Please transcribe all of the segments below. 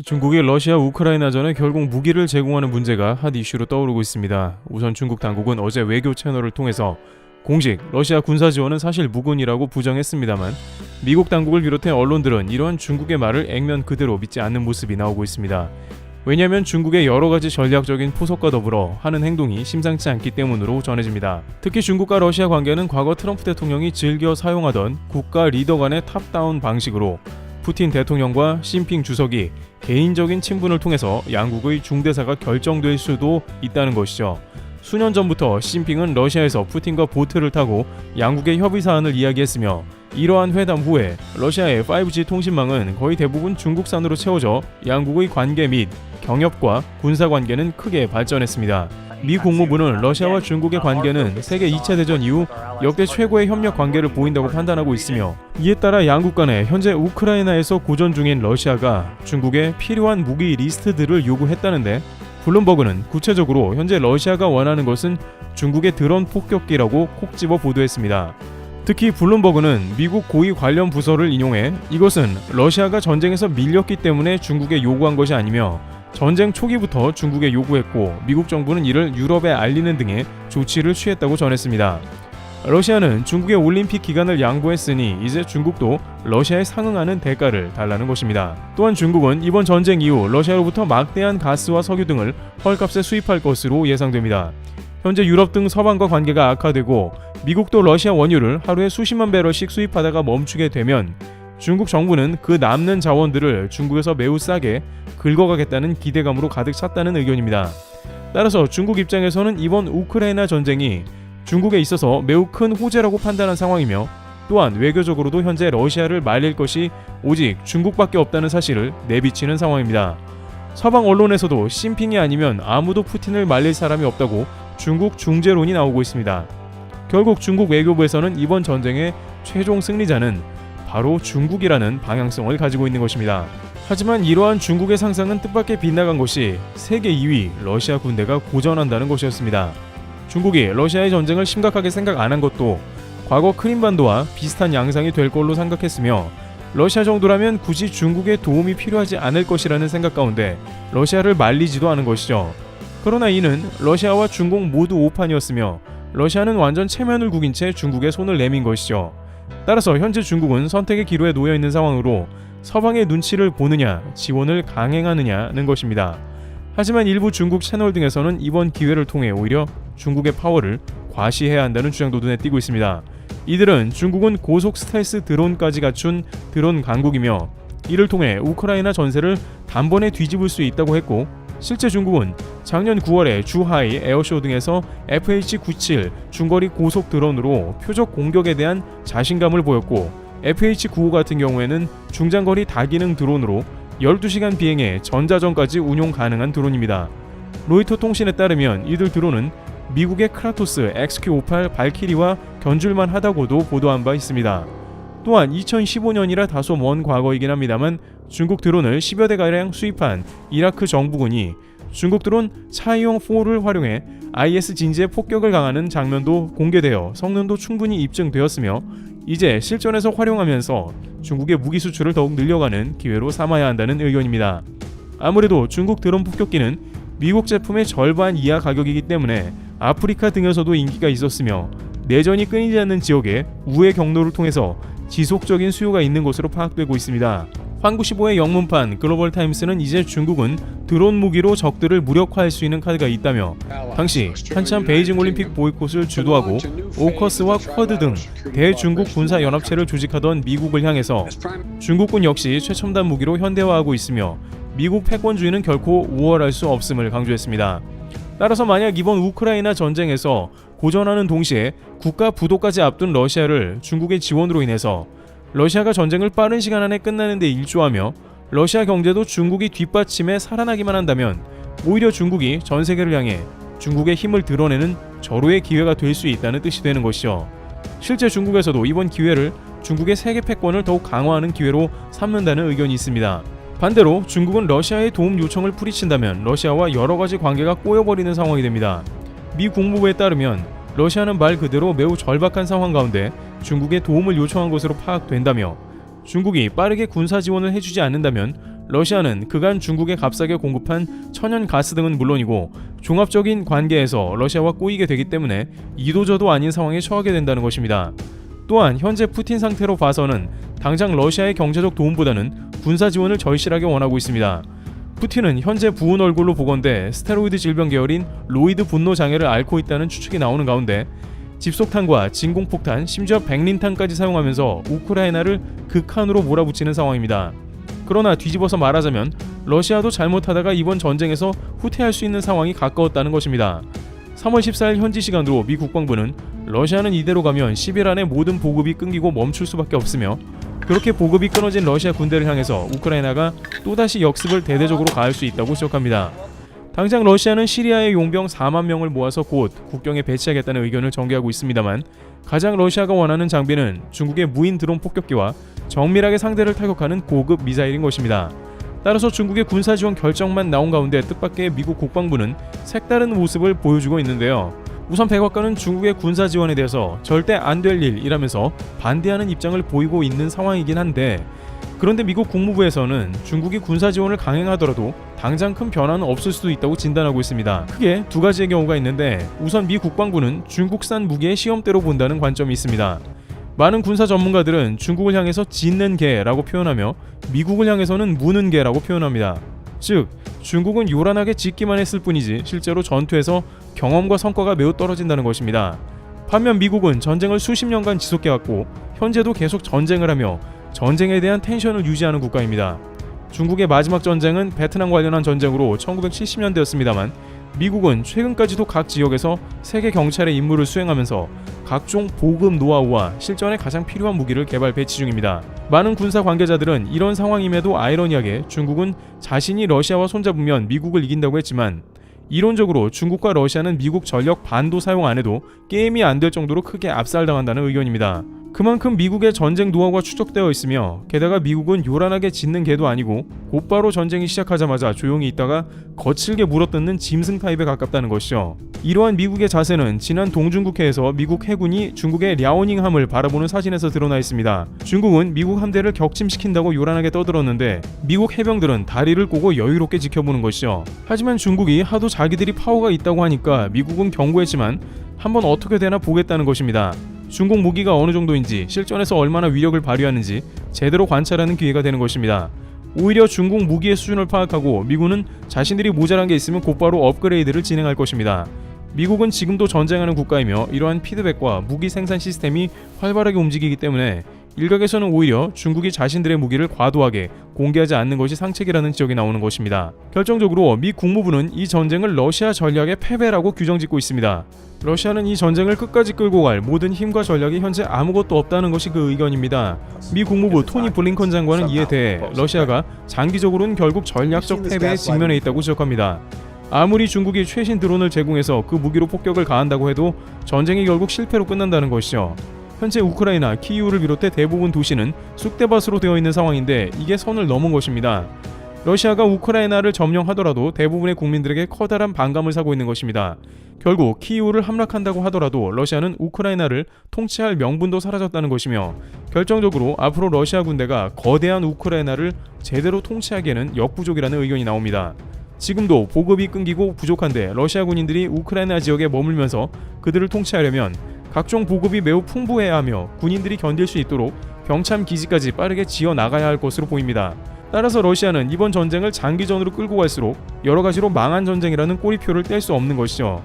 중국이 러시아 우크라이나전에 결국 무기를 제공하는 문제가 핫 이슈로 떠오르고 있습니다. 우선 중국 당국은 어제 외교 채널을 통해서 공식 러시아 군사 지원은 사실 무근이라고 부정했습니다만 미국 당국을 비롯해 언론들은 이러한 중국의 말을 액면 그대로 믿지 않는 모습이 나오고 있습니다. 왜냐하면 중국의 여러 가지 전략적인 포석과 더불어 하는 행동이 심상치 않기 때문으로 전해집니다. 특히 중국과 러시아 관계는 과거 트럼프 대통령이 즐겨 사용하던 국가 리더 간의 탑다운 방식으로 푸틴 대통령과 시진핑 주석이 개인적인 친분을 통해서 양국의 중대사가 결정될 수도 있다는 것이죠. 수년 전부터 시진핑은 러시아에서 푸틴과 보트를 타고 양국의 협의 사안을 이야기했으며 이러한 회담 후에 러시아의 5G 통신망은 거의 대부분 중국산으로 채워져 양국의 관계 및 경협과 군사 관계는 크게 발전했습니다. 미 국무부는 러시아와 중국의 관계는 세계 2차 대전 이후 역대 최고의 협력 관계를 보인다고 판단하고 있으며 이에 따라 양국 간에 현재 우크라이나에서 고전 중인 러시아가 중국에 필요한 무기 리스트들을 요구했다는데 블룸버그는 구체적으로 현재 러시아가 원하는 것은 중국의 드론 폭격기라고 콕 집어 보도했습니다. 특히 블룸버그는 미국 고위 관련 부서를 인용해 이것은 러시아가 전쟁에서 밀렸기 때문에 중국에 요구한 것이 아니며 전쟁 초기부터 중국에 요구했고 미국 정부는 이를 유럽에 알리는 등의 조치를 취했다고 전했습니다. 러시아는 중국의 올림픽 기간을 양보했으니 이제 중국도 러시아에 상응하는 대가를 달라는 것입니다. 또한 중국은 이번 전쟁 이후 러시아로부터 막대한 가스와 석유 등을 헐값에 수입할 것으로 예상됩니다. 현재 유럽 등 서방과 관계가 악화되고 미국도 러시아 원유를 하루에 수십만 배럴씩 수입하다가 멈추게 되면 중국 정부는 그 남는 자원들을 중국에서 매우 싸게 긁어가겠다는 기대감으로 가득 찼다는 의견입니다. 따라서 중국 입장에서는 이번 우크라이나 전쟁이 중국에 있어서 매우 큰 호재라고 판단한 상황이며 또한 외교적으로도 현재 러시아를 말릴 것이 오직 중국밖에 없다는 사실을 내비치는 상황입니다. 서방 언론에서도 시진핑이 아니면 아무도 푸틴을 말릴 사람이 없다고 중국 중재론이 나오고 있습니다. 결국 중국 외교부에서는 이번 전쟁의 최종 승리자는 바로 중국이라는 방향성을 가지고 있는 것입니다. 하지만 이러한 중국의 상상은 뜻밖의 빗나간 것이 세계 2위 러시아 군대가 고전한다는 것이었습니다. 중국이 러시아의 전쟁을 심각하게 생각 안 한 것도 과거 크림반도와 비슷한 양상이 될 걸로 생각했으며 러시아 정도라면 굳이 중국의 도움이 필요하지 않을 것이라는 생각 가운데 러시아를 말리지도 않은 것이죠. 그러나 이는 러시아와 중국 모두 오판이었으며 러시아는 완전 체면을 구긴 채 중국에 손을 내민 것이죠. 따라서 현재 중국은 선택의 기로에 놓여 있는 상황으로 서방의 눈치를 보느냐 지원을 강행하느냐는 것입니다. 하지만 일부 중국 채널 등에서는 이번 기회를 통해 오히려 중국의 파워를 과시해야 한다는 주장도 눈에 띄고 있습니다. 이들은 중국은 고속 스텔스 드론까지 갖춘 드론 강국이며 이를 통해 우크라이나 전세를 단번에 뒤집을 수 있다고 했고 실제 중국은 작년 9월에 주하이 에어쇼 등에서 FH-97 중거리 고속 드론으로 표적 공격에 대한 자신감을 보였고 FH-95 같은 경우에는 중장거리 다기능 드론으로 12시간 비행에 전자전까지 운용 가능한 드론입니다. 로이터 통신에 따르면 이들 드론은 미국의 크라토스 XQ-58 발키리와 견줄만 하다고도 보도한 바 있습니다. 또한 2015년이라 다소 먼 과거이긴 합니다만 중국 드론을 10여 대가량 수입한 이라크 정부군이 중국 드론 차이용4를 활용해 IS 진지에 폭격을 가하는 장면도 공개되어 성능도 충분히 입증되었으며 이제 실전에서 활용하면서 중국의 무기 수출을 더욱 늘려가는 기회로 삼아야 한다는 의견입니다. 아무래도 중국 드론 폭격기는 미국 제품의 절반 이하 가격이기 때문에 아프리카 등에서도 인기가 있었으며 내전이 끊이지 않는 지역에 우회 경로를 통해서 지속적인 수요가 있는 것으로 파악되고 있습니다. 환구15의 영문판 글로벌타임스는 이제 중국은 드론 무기로 적들을 무력화할 수 있는 카드가 있다며 당시 한참 베이징 올림픽 보이콧을 주도하고 오커스와 쿼드 등 대중국 군사연합체를 조직하던 미국을 향해서 중국군 역시 최첨단 무기로 현대화하고 있으며 미국 패권주의는 결코 우월할 수 없음을 강조했습니다. 따라서 만약 이번 우크라이나 전쟁에서 고전하는 동시에 국가 부도까지 앞둔 러시아를 중국의 지원으로 인해서 러시아가 전쟁을 빠른 시간 안에 끝나는 데 일조하며 러시아 경제도 중국이 뒷받침해 살아나기만 한다면 오히려 중국이 전 세계를 향해 중국의 힘을 드러내는 절호의 기회가 될 수 있다는 뜻이 되는 것이죠. 실제 중국에서도 이번 기회를 중국의 세계 패권을 더욱 강화하는 기회로 삼는다는 의견이 있습니다. 반대로 중국은 러시아의 도움 요청을 풀이친다면 러시아와 여러가지 관계가 꼬여버리는 상황이 됩니다. 미 국무부에 따르면 러시아는 말 그대로 매우 절박한 상황 가운데 중국의 도움을 요청한 것으로 파악된다며 중국이 빠르게 군사 지원을 해주지 않는다면 러시아는 그간 중국에 값싸게 공급한 천연 가스 등은 물론이고 종합적인 관계에서 러시아와 꼬이게 되기 때문에 이도저도 아닌 상황에 처하게 된다는 것입니다. 또한 현재 푸틴 상태로 봐서는 당장 러시아의 경제적 도움보다는 군사 지원을 절실하게 원하고 있습니다. 푸틴은 현재 부은 얼굴로 보건대 스테로이드 질병 계열인 로이드 분노 장애를 앓고 있다는 추측이 나오는 가운데 집속탄과 진공폭탄, 심지어 백린탄까지 사용하면서 우크라이나를 극한으로 몰아붙이는 상황입니다. 그러나 뒤집어서 말하자면 러시아도 잘못하다가 이번 전쟁에서 후퇴할 수 있는 상황이 가까웠다는 것입니다. 3월 14일 현지 시간으로 미 국방부는 러시아는 이대로 가면 10일 안에 모든 보급이 끊기고 멈출 수밖에 없으며 그렇게 보급이 끊어진 러시아 군대를 향해서 우크라이나가 또다시 역습을 대대적으로 가할 수 있다고 지적합니다. 당장 러시아는 시리아의 용병 4만 명을 모아서 곧 국경에 배치하겠다는 의견을 전개하고 있습니다만 가장 러시아가 원하는 장비는 중국의 무인 드론 폭격기와 정밀하게 상대를 타격하는 고급 미사일인 것입니다. 따라서 중국의 군사 지원 결정만 나온 가운데 뜻밖의 미국 국방부는 색다른 모습을 보여주고 있는데요. 우선 백악관은 중국의 군사 지원에 대해서 절대 안 될 일이라면서 반대하는 입장을 보이고 있는 상황이긴 한데 그런데 미국 국무부에서는 중국이 군사 지원을 강행하더라도 당장 큰 변화는 없을 수도 있다고 진단하고 있습니다. 크게 두 가지의 경우가 있는데 우선 미 국방부는 중국산 무기의 시험대로 본다는 관점이 있습니다. 많은 군사 전문가들은 중국을 향해서 짖는 개라고 표현하며 미국을 향해서는 무는 개라고 표현합니다. 즉 중국은 요란하게 짖기만 했을 뿐이지 실제로 전투에서 경험과 성과가 매우 떨어진다는 것입니다. 반면 미국은 전쟁을 수십 년간 지속해왔고 현재도 계속 전쟁을 하며 전쟁에 대한 텐션을 유지하는 국가입니다. 중국의 마지막 전쟁은 베트남 관련한 전쟁으로 1970년대였습니다만 미국은 최근까지도 각 지역에서 세계 경찰의 임무를 수행하면서 각종 보급 노하우와 실전에 가장 필요한 무기를 개발 배치 중입니다. 많은 군사 관계자들은 이런 상황임에도 아이러니하게 중국은 자신이 러시아와 손잡으면 미국을 이긴다고 했지만 이론적으로 중국과 러시아는 미국 전력 반도 사용 안 해도 게임이 안 될 정도로 크게 압살당한다는 의견입니다. 그만큼 미국의 전쟁 노하우가 추적되어 있으며 게다가 미국은 요란하게 짖는 개도 아니고 곧바로 전쟁이 시작하자마자 조용히 있다가 거칠게 물어뜯는 짐승 타입에 가깝다는 것이죠. 이러한 미국의 자세는 지난 동중국해에서 미국 해군이 중국의 랴오닝함을 바라보는 사진에서 드러나 있습니다. 중국은 미국 함대를 격침시킨다고 요란하게 떠들었는데 미국 해병들은 다리를 꼬고 여유롭게 지켜보는 것이죠. 하지만 중국이 하도 자기들이 파워가 있다고 하니까 미국은 경고했지만 한번 어떻게 되나 보겠다는 것입니다. 중국 무기가 어느 정도인지 실전에서 얼마나 위력을 발휘하는지 제대로 관찰하는 기회가 되는 것입니다. 오히려 중국 무기의 수준을 파악하고 미군은 자신들이 모자란 게 있으면 곧바로 업그레이드를 진행할 것입니다. 미국은 지금도 전쟁하는 국가이며 이러한 피드백과 무기 생산 시스템이 활발하게 움직이기 때문에 일각에서는 오히려 중국이 자신들의 무기를 과도하게 공개하지 않는 것이 상책이라는 지적이 나오는 것입니다. 결정적으로 미 국무부는 이 전쟁을 러시아 전략의 패배라고 규정짓고 있습니다. 러시아는 이 전쟁을 끝까지 끌고 갈 모든 힘과 전략이 현재 아무것도 없다는 것이 그 의견입니다. 미 국무부 토니 블링컨 장관은 이에 대해 러시아가 장기적으로는 결국 전략적 패배에 직면해 있다고 지적합니다. 아무리 중국이 최신 드론을 제공해서 그 무기로 폭격을 가한다고 해도 전쟁이 결국 실패로 끝난다는 것이죠. 현재 우크라이나 키이우를 비롯해 대부분 도시는 쑥대밭으로 되어 있는 상황인데 이게 선을 넘은 것입니다. 러시아가 우크라이나를 점령하더라도 대부분의 국민들에게 커다란 반감을 사고 있는 것입니다. 결국 키이우를 함락한다고 하더라도 러시아는 우크라이나를 통치할 명분도 사라졌다는 것이며 결정적으로 앞으로 러시아 군대가 거대한 우크라이나를 제대로 통치하기에는 역부족이라는 의견이 나옵니다. 지금도 보급이 끊기고 부족한데 러시아 군인들이 우크라이나 지역에 머물면서 그들을 통치하려면 각종 보급이 매우 풍부해야 하며 군인들이 견딜 수 있도록 병참 기지까지 빠르게 지어 나가야 할 것으로 보입니다. 따라서 러시아는 이번 전쟁을 장기전으로 끌고 갈수록 여러 가지로 망한 전쟁이라는 꼬리표를 뗄 수 없는 것이죠.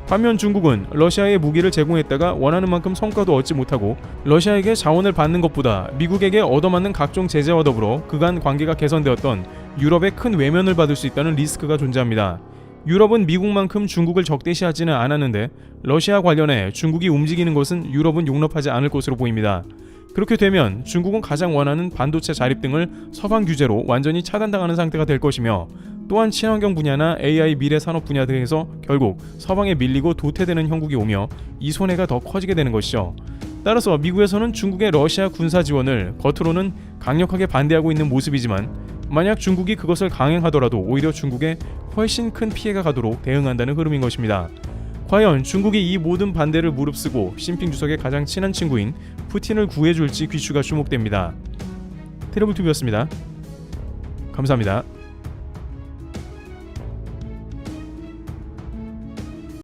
반면 중국은 러시아에 무기를 제공했다가 원하는 만큼 성과도 얻지 못하고 러시아에게 자원을 받는 것보다 미국에게 얻어맞는 각종 제재와 더불어 그간 관계가 개선되었던 유럽의 큰 외면을 받을 수 있다는 리스크가 존재합니다. 유럽은 미국만큼 중국을 적대시하지는 않았는데 러시아 관련해 중국이 움직이는 것은 유럽은 용납하지 않을 것으로 보입니다. 그렇게 되면 중국은 가장 원하는 반도체 자립 등을 서방 규제로 완전히 차단당하는 상태가 될 것이며 또한 친환경 분야나 AI 미래 산업 분야 등에서 결국 서방에 밀리고 도태되는 형국이 오며 이 손해가 더 커지게 되는 것이죠. 따라서 미국에서는 중국의 러시아 군사 지원을 겉으로는 강력하게 반대하고 있는 모습이지만 만약 중국이 그것을 강행하더라도 오히려 중국에 훨씬 큰 피해가 가도록 대응한다는 흐름인 것입니다. 과연 중국이 이 모든 반대를 무릅쓰고 시진핑 주석의 가장 친한 친구인 푸틴을 구해줄지 귀추가 주목됩니다. 트래블튜브였습니다. 감사합니다.